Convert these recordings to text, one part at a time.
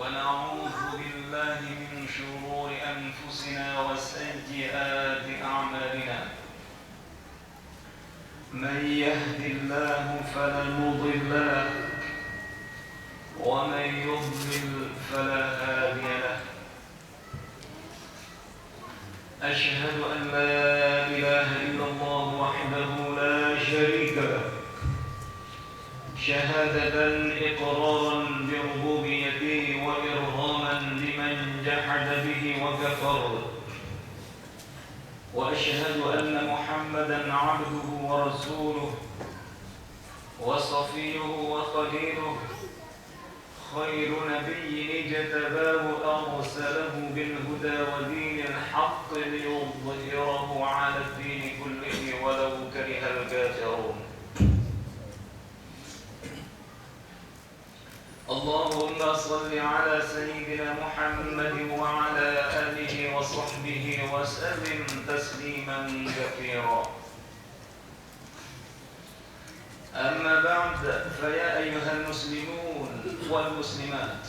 ونعوذ بالله من شرور أنفسنا وسيئات أعمالنا. من يهد الله فلا مضل له ومن يضلل فلا هادي له. أشهد أن لا إله إلا الله وحده لا شريك له شهادة إقرارا بربوبيته وإرغاما لمن جحد به وكفر. وأشهد أن محمدا عبده ورسوله وصفيه وخليله خير نبي اجتباه أرسله بالهدى ودين الحق ليظهره على الدين كله ولو كره الكافرون. اللهم صل على سيدنا محمد وعلى آله وصحبه وسلم تسليما كثيرا. أما بعد، فيا أيها المسلمون والمسلمات،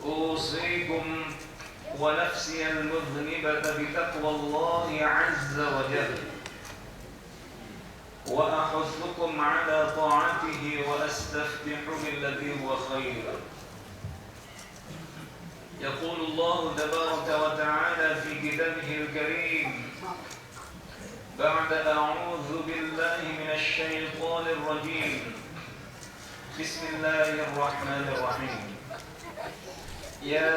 أوصيكم ونفسي المذنبة بتقوى الله عز وجل، وأحثكم على طاعته وأستفتح بالذي هو خير. يقول الله تبارك وتعالى في كتابه الكريم بعد أعوذ بالله من الشيطان الرجيم: بسم الله الرحمن الرحيم. يا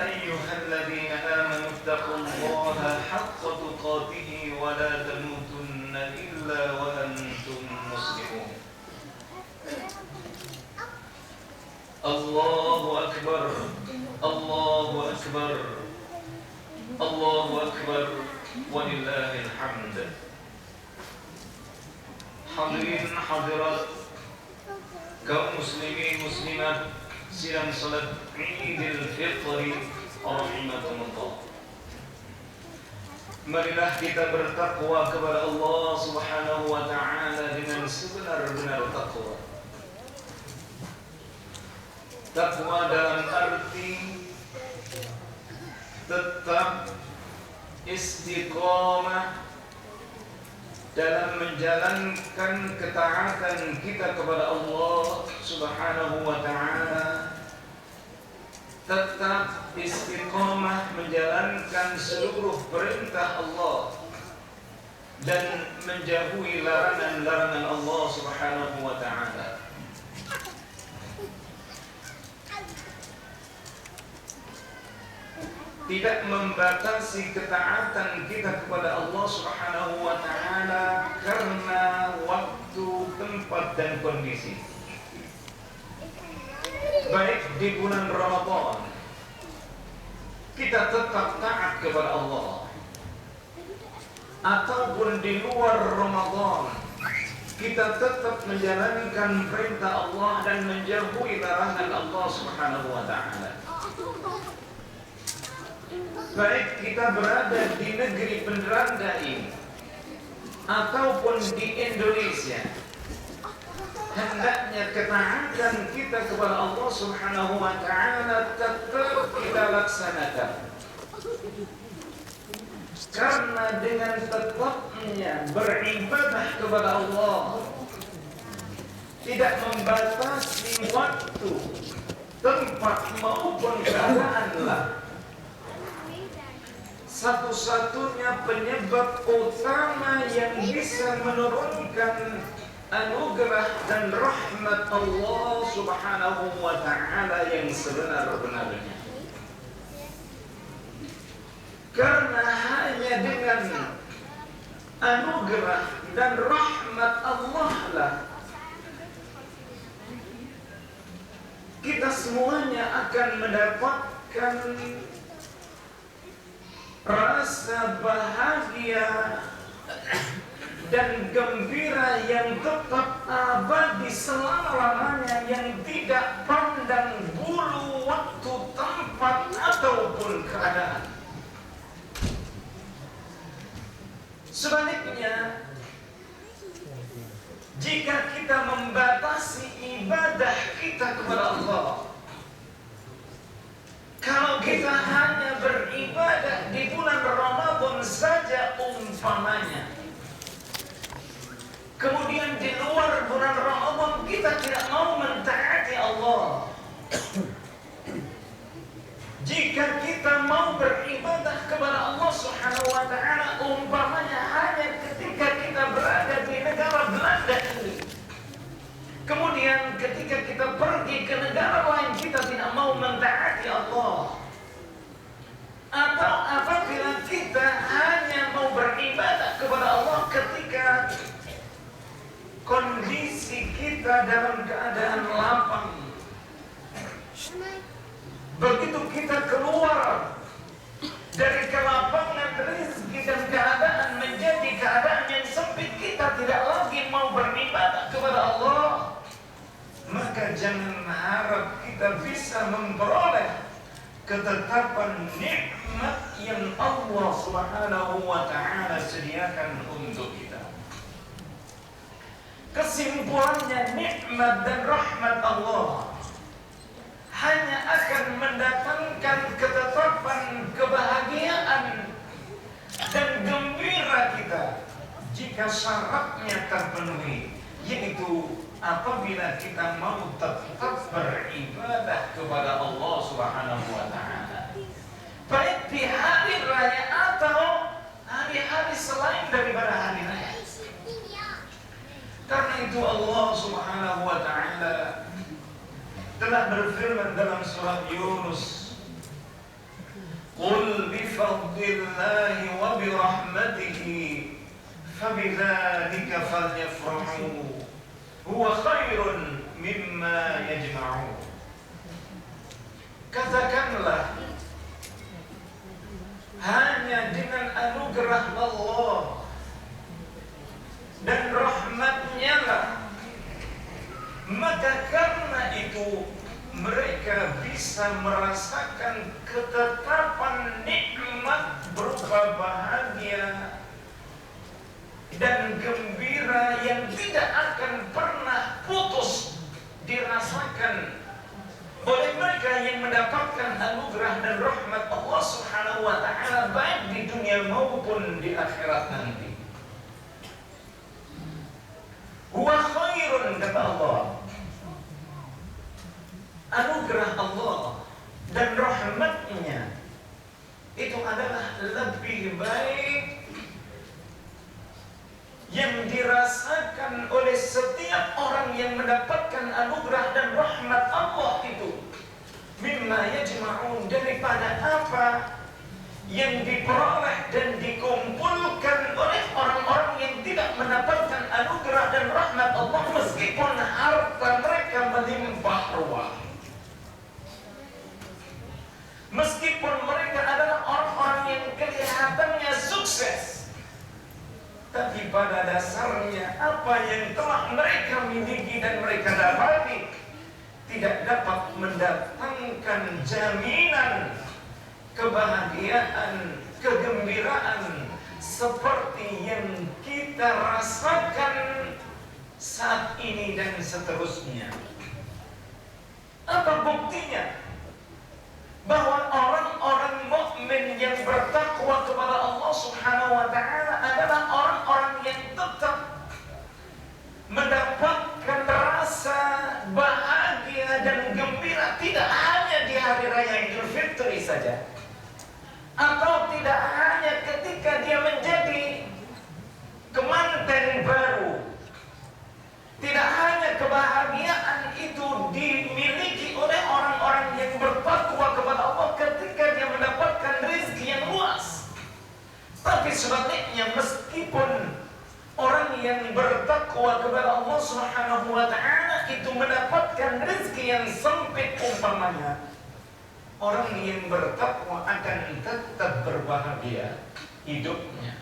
أيها الذين آمنوا اتقوا الله حق تقاته ولا تموتن إلا وأنتم مسلمون. الله أكبر، الله أكبر، الله أكبر، ولله الحمد. Hadirin hadirat, kaum muslimin muslimat sidang salat Idul Fitri rahimakumullah. Marilah kita bertakwa kepada Allah Subhanahu wa taala dengan sebenar-benar takwa. Takwa dalam arti tetap istiqamah dalam menjalankan ketaatan kita kepada Allah Subhanahu wa taala, tetap istiqamah menjalankan seluruh perintah Allah dan menjauhi larangan-larangan Allah Subhanahu wa taala. Tidak membatasi ketaatan kita kepada Allah Subhanahu wa taala karena waktu, tempat dan kondisi. Baik di bulan Ramadan kita tetap taat kepada Allah, ataupun di luar Ramadan kita tetap menjalankan perintah Allah dan menjauhi larangan Allah Subhanahu wa taala. Baik kita berada di negeri penderanda ini ataupun di Indonesia, hendaknya ketaatan kita kepada Allah Subhanahu wa taala tetap kita laksanakan. Karena dengan tetapnya beribadah kepada Allah tidak membatasi waktu, tempat maupun keadaanlah satu-satunya penyebab utama yang bisa menurunkan anugerah dan rahmat Allah Subhanahu wa taala yang sebenar-benarnya. Karena hanya dengan anugerah dan rahmat Allah lah kita semuanya akan mendapatkan rasa bahagia dan gembira yang tetap abadi selama-lamanya, yang tidak pandang bulu waktu, tempat ataupun keadaan. Sebaliknya, jika kita membatasi ibadah kita kepada Allah kita dalam keadaan lapang. Begitu kita keluar dari kelapangan rezeki dan keadaan menjadi keadaan yang sempit, kita tidak lagi mau beribadah kepada Allah, maka jangan harap kita bisa memperoleh ketetapan nikmat yang Allah Subhanahu wa ta'ala sediakan untuk kita. Kesimpulannya, nikmat dan rahmat Allah hanya akan mendatangkan ketetapan kebahagiaan dan gembira kita jika syaratnya terpenuhi, yaitu apabila kita mau tetap beribadah kepada Allah Subhanahu wa ta'ala, baik di hari raya atau hari-hari selain daripada hari raya. Karena itu Allah Subhanahu wa ta'ala telah berfirman dalam surat Yunus, "Qul bi fadlillahi wa bi rahmatihi fabidzalika falyafrahu huwa khairun mimma yajma'un." Katakanlah, hanya dengan anugerah Allah dan rahmatnya lah, maka karena itu mereka bisa merasakan ketetapan nikmat berupa bahagia dan gembira yang tidak akan pernah putus dirasakan oleh mereka yang mendapatkan anugerah dan rahmat Allah Subhanahu wa ta'ala, baik di dunia maupun di akhirat nanti. Huwa khairun, kata Allah, anugerah Allah dan rahmatnya itu adalah lebih baik yang dirasakan oleh setiap orang yang mendapatkan anugerah dan rahmat Allah itu, mimma yajma'un, daripada apa yang diperoleh dan dikumpulkan oleh orang-orang yang tidak mendapatkan anugerah dan rahmat Allah, meskipun harta mereka melimpah ruah, meskipun mereka adalah orang-orang yang kelihatannya sukses, tapi pada dasarnya apa yang telah mereka miliki dan mereka dapati tidak dapat mendatangkan jaminan kebahagiaan, kegembiraan seperti yang kita rasakan saat ini dan seterusnya. Apa buktinya? Bahwa orang-orang mukmin yang bertakwa kepada Allah Subhanahu wa ta'ala adalah orang-orang yang tetap mendapatkan rasa bahagia dan gembira, tidak hanya di hari raya Idul Fitri saja, atau tidak hanya ketika dia menjadi kemanten baru. Tidak hanya kebahagiaan itu dimiliki oleh orang-orang yang bertakwa kepada Allah ketika dia mendapatkan rezeki yang luas, tapi sebaliknya, meskipun orang yang bertakwa kepada Allah Subhanahu wa ta'ala itu mendapatkan rezeki yang sempit umpamanya, orang yang bertakwa akan tetap berbahagia hidupnya.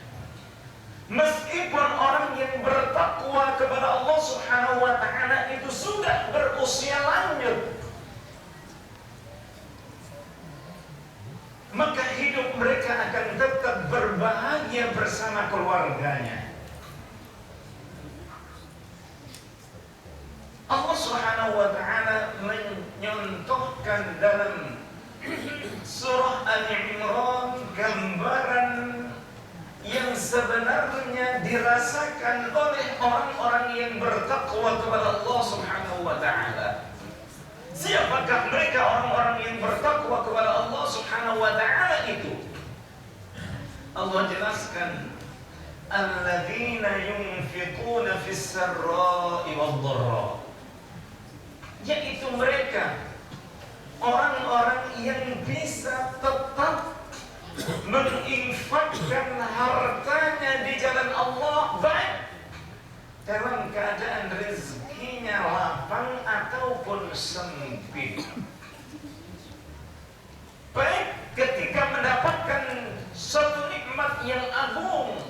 Meskipun orang yang bertakwa kepada Allah Subhanahu wa ta'ala itu sudah berusia lanjut, maka hidup mereka akan tetap berbahagia bersama keluarganya. Allah Subhanahu wa ta'ala menyontohkan dalam surah Al-Imran gambaran yang sebenarnya dirasakan oleh orang-orang yang bertakwa kepada Allah Subhanahu wa ta'ala. Siapakah mereka orang-orang yang bertakwa kepada Allah Subhanahu wa ta'ala itu? Allah jelaskan, alladzina yunfiquna fis sarra'i wad-dharra, yaitu mereka orang-orang yang bisa tetap menginfakkan hartanya di jalan Allah, baik dalam keadaan rezeki rezekinya lapang ataupun sempit. Baik ketika mendapatkan suatu nikmat yang agung,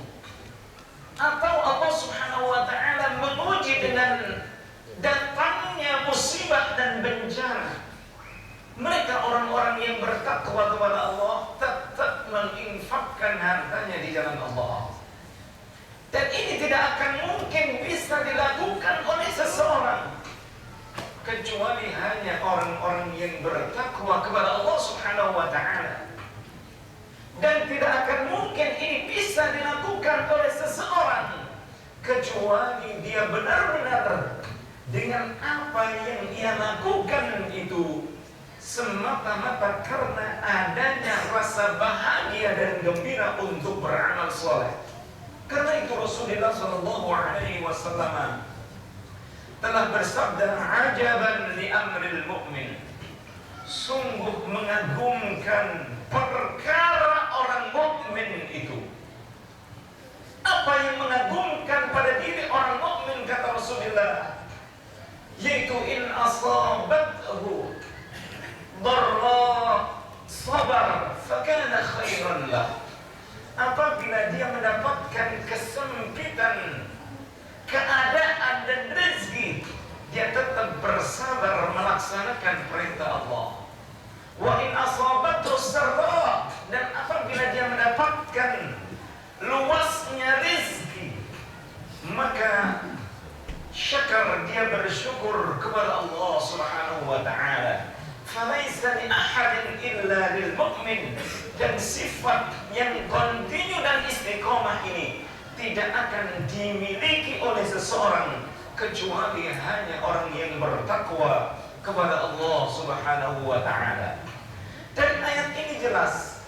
atau Allah Subhanahu wa ta'ala menguji dengan datangnya musibah dan bencana, mereka orang-orang yang bertakwa kepada Allah tetap menginfakkan hartanya di jalan Allah. Dan ini tidak akan mungkin bisa dilakukan oleh seseorang kecuali hanya orang-orang yang bertakwa kepada Allah Subhanahu wa ta'ala. Dan tidak akan mungkin ini bisa dilakukan oleh seseorang kecuali dia benar-benar dengan apa yang ia lakukan itu semata-mata karena adanya rasa bahagia dan gembira untuk beramal soleh. Karena itu Rasulullah SAW telah bersabda, "Ajaban li amril mu'min." Sungguh mengagumkan perkara orang mukmin itu. Apa yang mengagumkan pada diri orang mukmin, kata Rasulullah, yaitu in asabathu dharra sabar fakana khairan lah. Apabila dia mendapatkan kesempitan keadaan dan rezeki, dia tetap bersabar melaksanakan perintah Allah. Wa in asabathu sarra, dan apabila dia mendapatkan luasnya rezeki, maka syakar, dia bersyukur kepada Allah Subhanahu wa ta'ala. Falaisa li ahadin illa lil mu'min. Dan sifat yang kontinu dan istiqomah ini tidak akan dimiliki oleh seseorang kecuali hanya orang yang bertakwa kepada Allah Subhanahu wa ta'ala. Dan ayat ini jelas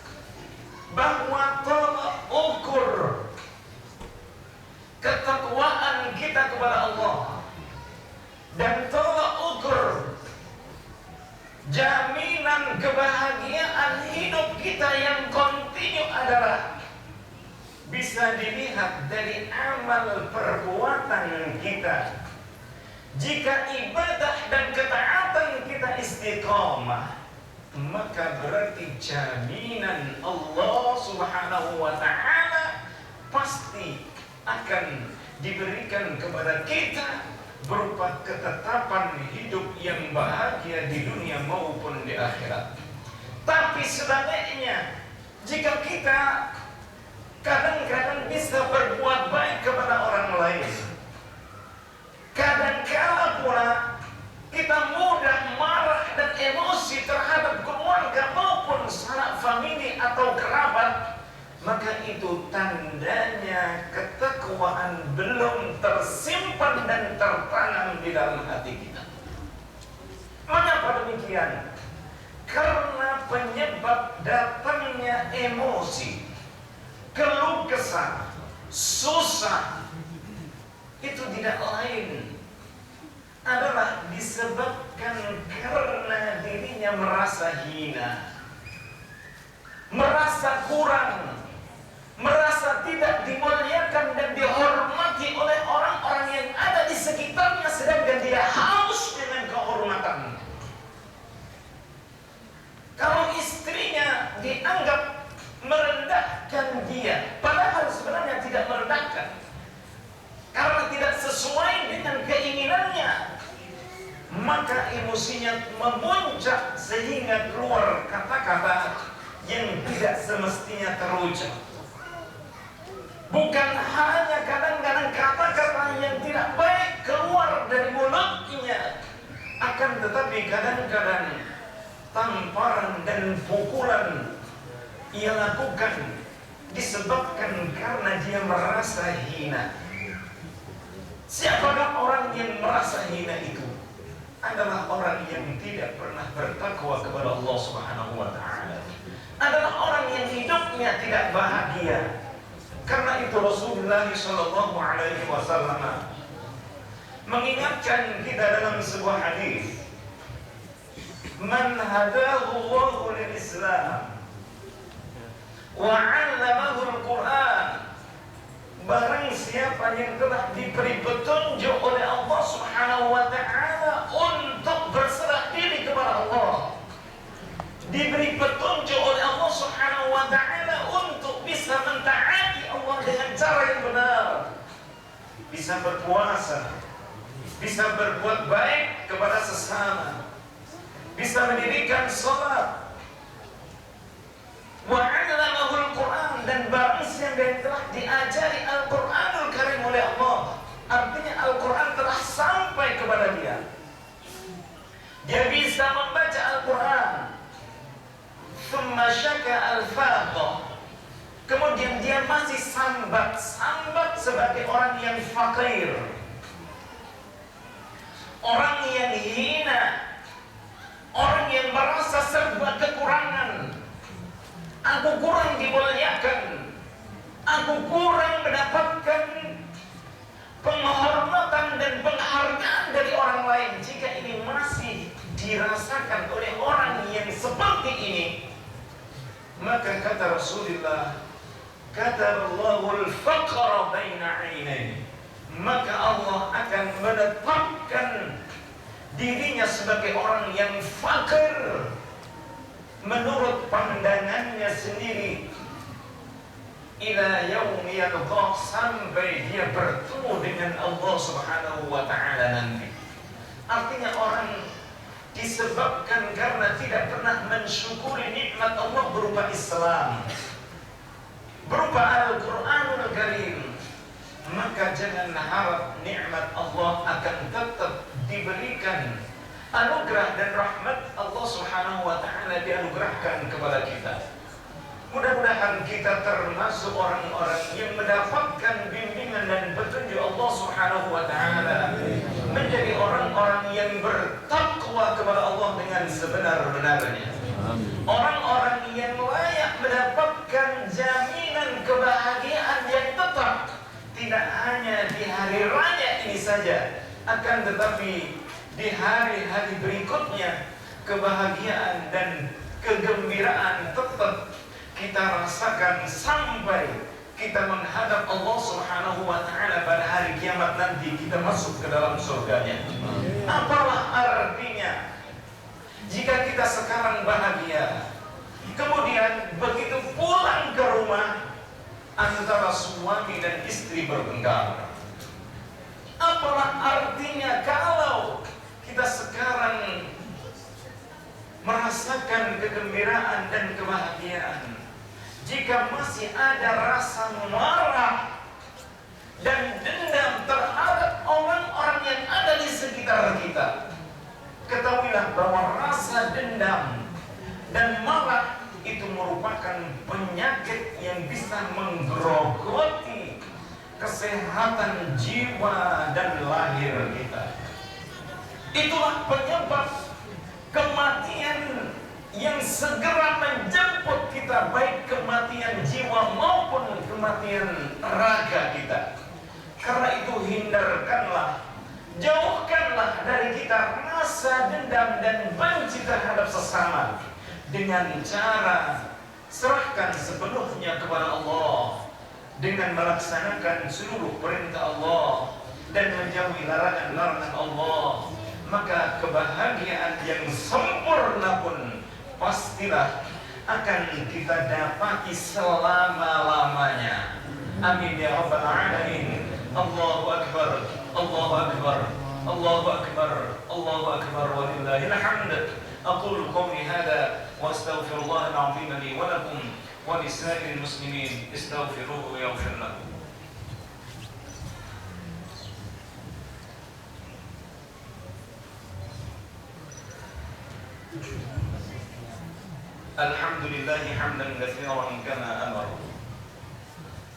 bahwa tolak ukur ketakwaan kita kepada Allah dan tolak ukur jaminan kebahagiaan hidup kita yang kontinu adalah bisa dilihat dari amal perbuatan kita. Jika ibadah dan ketaatan kita istiqamah, maka berarti jaminan Allah Subhanahu wa ta'ala pasti akan diberikan kepada kita berupa ketetapan hidup yang bahagia di dunia maupun di akhirat. Tapi sebaliknya, jika kita kadang-kadang bisa berbuat baik kepada orang lain, kadang-kala pula kita mudah marah dan emosi terhadap keluarga maupun sanak famili atau kerabat, maka itu tandanya ketakwaan belum tersimpan dan tertanam di dalam hati kita. Mengapa demikian? Karena penyebab datangnya emosi, keluh kesah, susah, itu tidak lain adalah disebabkan karena dirinya merasa hina, merasa kurang, merasa tidak dimuliakan dan dihormati oleh orang-orang yang ada di sekitarnya, sedangkan dia haus dengan kehormatan. Kalau istrinya dianggap merendahkan dia, padahal sebenarnya tidak merendahkan, karena tidak sesuai dengan keinginannya, maka emosinya memuncak sehingga keluar kata-kata yang tidak semestinya terucap. Bukan hanya kadang-kadang kata-kata yang tidak baik keluar dari mulutnya, akan tetapi kadang-kadang tamparan dan pukulan ia lakukan disebabkan karena dia merasa hina. Siapakah orang yang merasa hina itu? Adalah orang yang tidak pernah bertakwa kepada Allah Subhanahu wa ta'ala. Adalah orang yang hidupnya tidak bahagia. Karena itu Rasulullah SAW mengingatkan kita dalam sebuah hadis, "Man hadahu Allahu lil Islam wa 'allamahu al-Qur'an, barang siapa yang telah diberi petunjuk oleh Allah Subhanahu wa ta'ala untuk berserah diri kepada Allah, diberi petunjuk oleh Allah Subhanahu wa ta'ala untuk bisa mentaati Allah dengan cara yang benar, bisa berpuasa, bisa berbuat baik kepada sesama, bisa mendirikan sholat, wa 'allamahul Qur'an, dan barang siapa yang telah diajari Al-Qur'anul Karim oleh Allah, artinya Al-Qur'an telah sampai kepada dia, dia bisa membaca Al-Qur'an, thumma syaka al-faqah, kemudian dia masih sambat sebagai orang yang fakir, orang yang hina, orang yang merasa serba kekurangan. Aku kurang dimuliakan, aku kurang mendapatkan penghormatan dan penghargaan dari orang lain. Jika ini masih dirasakan oleh orang yang seperti ini, maka kata Rasulullah, kata Allahul faqra baina 'ainai, maka Allah akan menetapkan dirinya sebagai orang yang fakir menurut pandangannya sendiri, ila yaumi yalqah, sampai dia bertemu dengan Allah Subhanahu wa ta'ala nanti. Artinya orang disebabkan karena tidak pernah mensyukuri nikmat Allah berupa Islam, berupa Al-Qur'anul Karim, maka jangan harap nikmat Allah akan tetap diberikan. Anugerah dan rahmat Allah Subhanahu wa ta'ala dianugerahkan kepada kita. Mudah-mudahan kita termasuk orang-orang yang mendapatkan bimbingan dan petunjuk Allah Subhanahu wa ta'ala, menjadi orang-orang yang bertakwa kepada Allah dengan sebenar-benarnya, orang-orang yang layak mendapatkan jaminan kebahagiaan yang tetap, tidak hanya di hari raya ini saja, akan tetapi di hari-hari berikutnya kebahagiaan dan kegembiraan tetap kita rasakan sampai kita menghadap Allah Subhanahu wa ta'ala pada hari kiamat nanti, kita masuk ke dalam surganya. Apalah artinya jika kita sekarang bahagia, kemudian begitu pulang ke rumah antara suami dan istri bertengkar? Apalah artinya kalau kita sekarang merasakan kegembiraan dan kebahagiaan, jika masih ada rasa marah dan dendam terhadap orang-orang yang ada di sekitar kita? Ketahuilah bahwa rasa dendam dan marah itu merupakan penyakit yang bisa menggerogoti kesehatan jiwa dan lahir kita. Itulah penyebab kematian yang segera menjemput kita, baik kematian jiwa maupun kematian raga kita. Karena itu hindarkanlah, jauhkanlah dari kita rasa dendam dan benci terhadap sesama, dengan cara serahkan sepenuhnya kepada Allah, dengan melaksanakan seluruh perintah Allah dan menjauhi larangan-larangan Allah. Maka kebahagiaan yang sempurna pun pastilah akan kita dapati selama-lamanya. Amin ya rabbal alamin. Allahu akbar, Allahu akbar, Allahu akbar, Allahu akbar, walillahil hamd. Aqulu qawli hadha wa astaghfirullahal azim li wa lakum wa lisa'iril muslimin, istaghfiruhu yaghfir lakum. الحمد لله حمدا كثيرا كما أمر.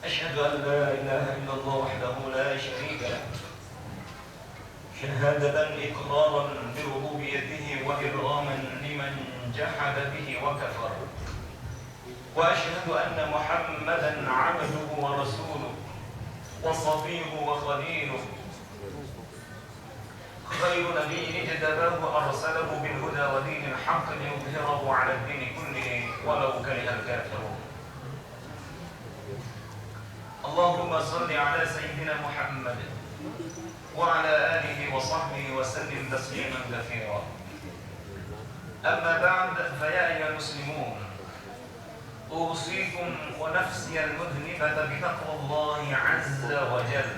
أشهد أن لا إله إلا الله وحده لا شريك له، شهادة إقرارا بربوبيته وإرغاما لمن جحد به وكفر. وأشهد أن محمدا عبده ورسوله وصفيه وخليله، خير نبي اجتباه وأرسله بالهدى ودين الحق ليظهره على الدين كله ولو كره الكافرون. اللهم صل على سيدنا محمد وعلى آله وصحبه وسلم تسليما كثيرا. أما بعد فيا أيها المسلمون، أوصيكم ونفسي المذنبة بتقوى الله عز وجل،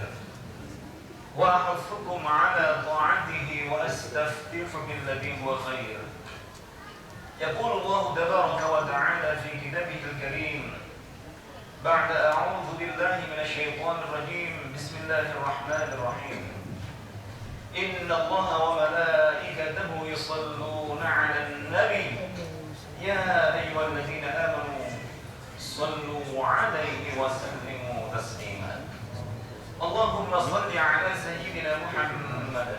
وأحثكم على طاعته وأستفتح بالذي هو خير. يقول الله تبارك وتعالى في كتابه الكريم بعد أعوذ بالله من الشيطان الرجيم: بسم الله الرحمن الرحيم. إن الله وملائكته يصلون على النبي يا أيها الذين آمنوا صلوا عليه وسلموا تسليما. اللهم صل على سيدنا محمد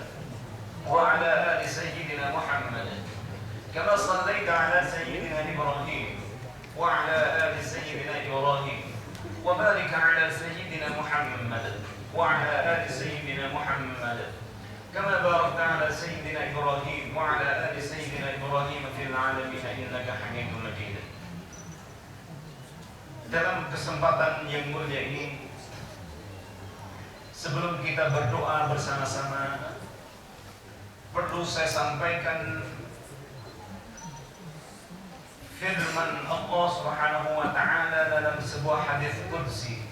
وعلى آل سيدنا محمد كما صليت على سيدنا إبراهيم وعلى آل سيدنا إبراهيم، وبارك على سيدنا محمد وعلى آل سيدنا محمد كما باركت على سيدنا إبراهيم وعلى آل سيدنا إبراهيم في العالمين إنك حميد مجيد. Dalam kesempatan yang mulia ini, sebelum kita berdoa bersama-sama, perlu saya sampaikan firman Allah Subhanahu wa taala dalam sebuah hadis qudsi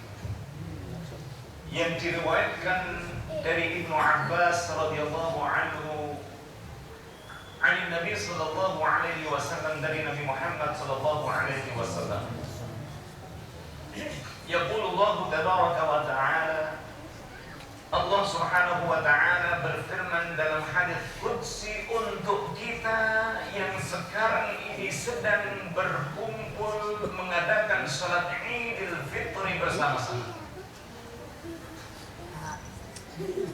yang diriwayatkan dari Ibnu Abbas radhiyallahu anhu dari Nabi sallallahu alaihi wasallam, dari Nabi Muhammad sallallahu alaihi wasallam. Yaqulu Allah tabaraka wa taala, Allah Subhanahu wa taala berfirman dalam hadis qudsi untuk kita yang sekarang ini sedang berkumpul mengadakan salat Idul Fitri bersama-sama.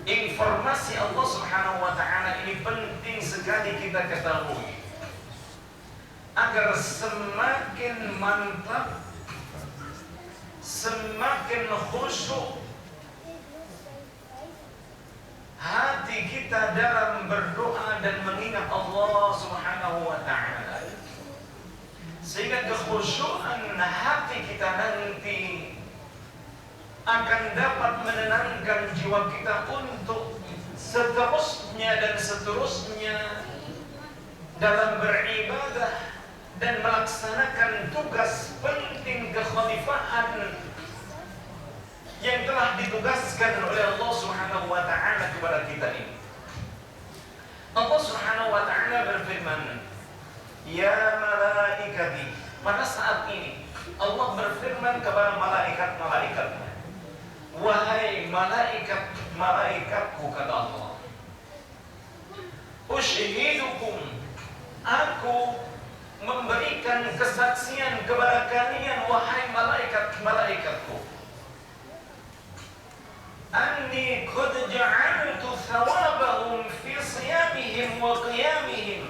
Informasi Allah Subhanahu wa taala ini penting sekali kita ketahui agar semakin mantap, semakin khusyuk hati kita dalam berdoa dan mengingat Allah Subhanahu wa taala, sehingga kekhusyukan hati kita nanti akan dapat menenangkan jiwa kita untuk seterusnya dan seterusnya dalam beribadah dan melaksanakan tugas penting kekhalifahan yang telah ditugaskan oleh Allah Subhanahu wa taala kepada kita ini. Allah Subhanahu wa taala berfirman, "Ya malaikati." Pada saat ini Allah berfirman kepada malaikat-malaikatnya, "Wahai malaikat-malaikatku," kata Allah, "Ushidukum, aku memberikan kesaksian kepada kalian, wahai malaikat-malaikatku, anni qad ja'altu thawabahum fi siyamihim wa qiyamihim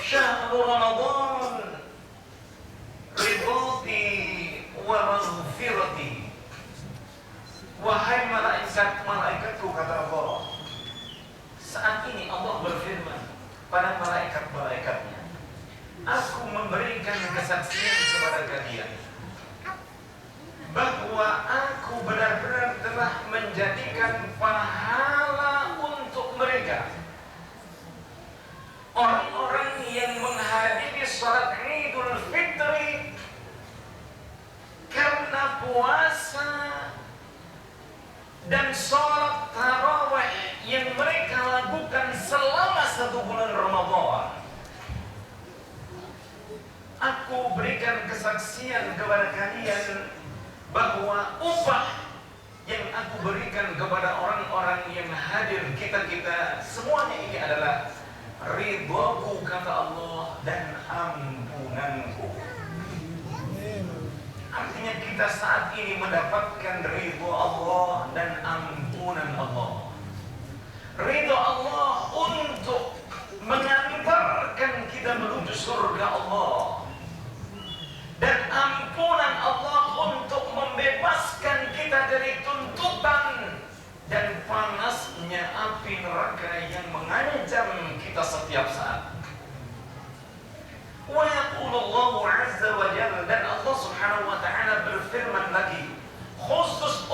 syahrul ramadan ridati wa maghfirati." Wahai malaikat-malaikatku, kata Allah, saat ini Allah berfirman pada malaikat-malaikatnya, aku memberikan kesaksian kepada kalian bahwa aku benar-benar telah menjadikan pahala untuk mereka orang-orang yang menghadiri salat Idul Fitri karena puasa dan salat tarawih yang mereka lakukan selama 1 bulan Ramadan. Aku berikan kesaksian kepada kalian bahwa upah yang aku berikan kepada orang-orang yang hadir, kita semuanya ini adalah ridhaku, kata Allah, dan ampunanku. Artinya kita saat ini mendapatkan ridha Allah dan ampunan Allah. Ridha Allah untuk mengantarkan kita menuju surga Allah, dan ampunan Allah untuk membebaskan kita dari tuntutan dan panasnya api neraka yang mengancam kita setiap saat. Wa yaqulu Allah azza wa jalla, dan Allah Subhanahu wa taala berfirman lagi khusus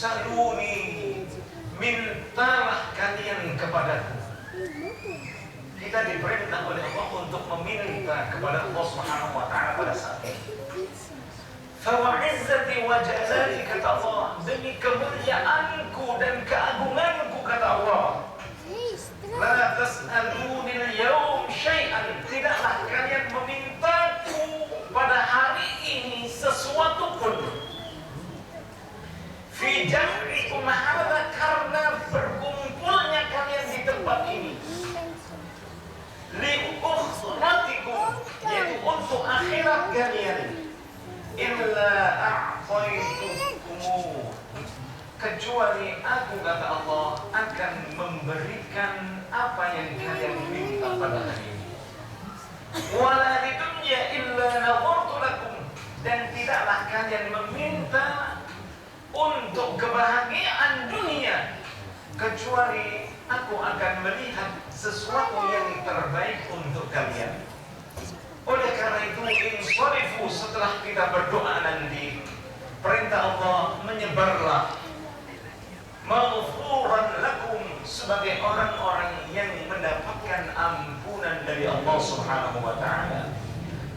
saluni, mintalah kalian kepadaku. Kita diperintah oleh Allah untuk meminta kepada Allah Subhanahu wa taala pada saat ini. Fa wa izzati wa jalali, kata Allah, demi kemuliaanku dan keagunganku, kata Allah, la tas'aluni al-yawm syai'an, tidaklah kalian memintaku pada hari ini sesuatu pun. Fi jam'ikum hadza, karena berkumpulnya kalian di tempat ini. Li ukhmatikum, yaitu untuk akhirat kalian. Illa a'taitukum, kecuali aku, kata Allah, akan memberikan apa yang kalian minta pada hari ini. Wala lidunya illa nawartu lakum, dan tidaklah kalian meminta untuk kebahagiaan dunia, kecuali aku akan melihat sesuatu yang terbaik untuk kalian. Oleh karena itu, insarifu, setelah kita berdoa nanti, perintah Allah, menyebarlah maghfuran lakum, sebagai orang-orang yang mendapatkan ampunan dari Allah Subhanahu wa taala.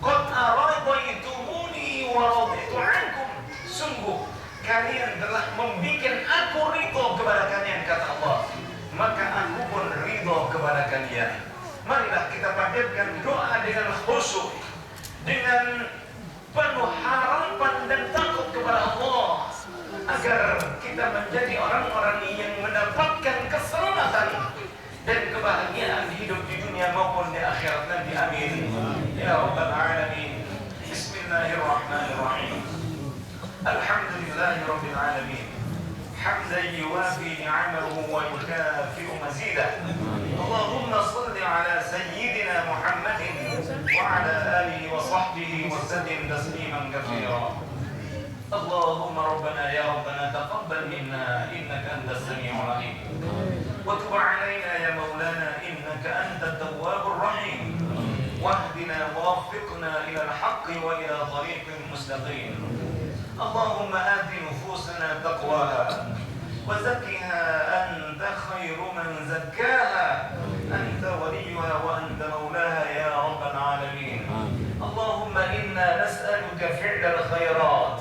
Qad aradaitumuni wa raditu ankum, sungguh kalian telah membuat aku ridho kepada kalian, kata Allah, maka aku pun ridho kepada kalian. Marilah kita panjatkan doa dengan khusyuk, dengan penuh harapan dan takut kepada Allah, agar kita menjadi orang-orang yang mendapatkan keselamatan dan kebahagiaan hidup di dunia maupun di akhirat nanti. Amin ya rabbal alamin. Bismillahirrahmanirrahim. Alhamdulillahirabbil alamin. Hamdan yuwafi ni'amahu wa yukafi'u mazidah. Allahumma salli ala sayyidina Muhammadin wa ala alihi wa sahbihi wa sallim tasliman katsira. Allahumma rabbana ya rabbana taqabbal minna innaka antas sami'ul 'alim. Wa tub 'alaina ya maulana innaka antat tawwabur rahim. Wahdina waffiqna ila al-haqqi wa ila tariqin mustaqim. Allahumma ati nufusana taqwaha wa zakkiha anta khairu man zakkaha anta waliyuha wa anta maulaha ya rabbal alamin. Allahumma inna nas'aluka fi'lal khairat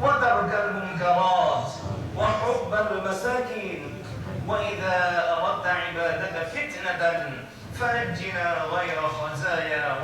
wa tarkal munkarat wa hubbal masakin wa idza aradta ibadaka fitnatan فنجنا غير خزايا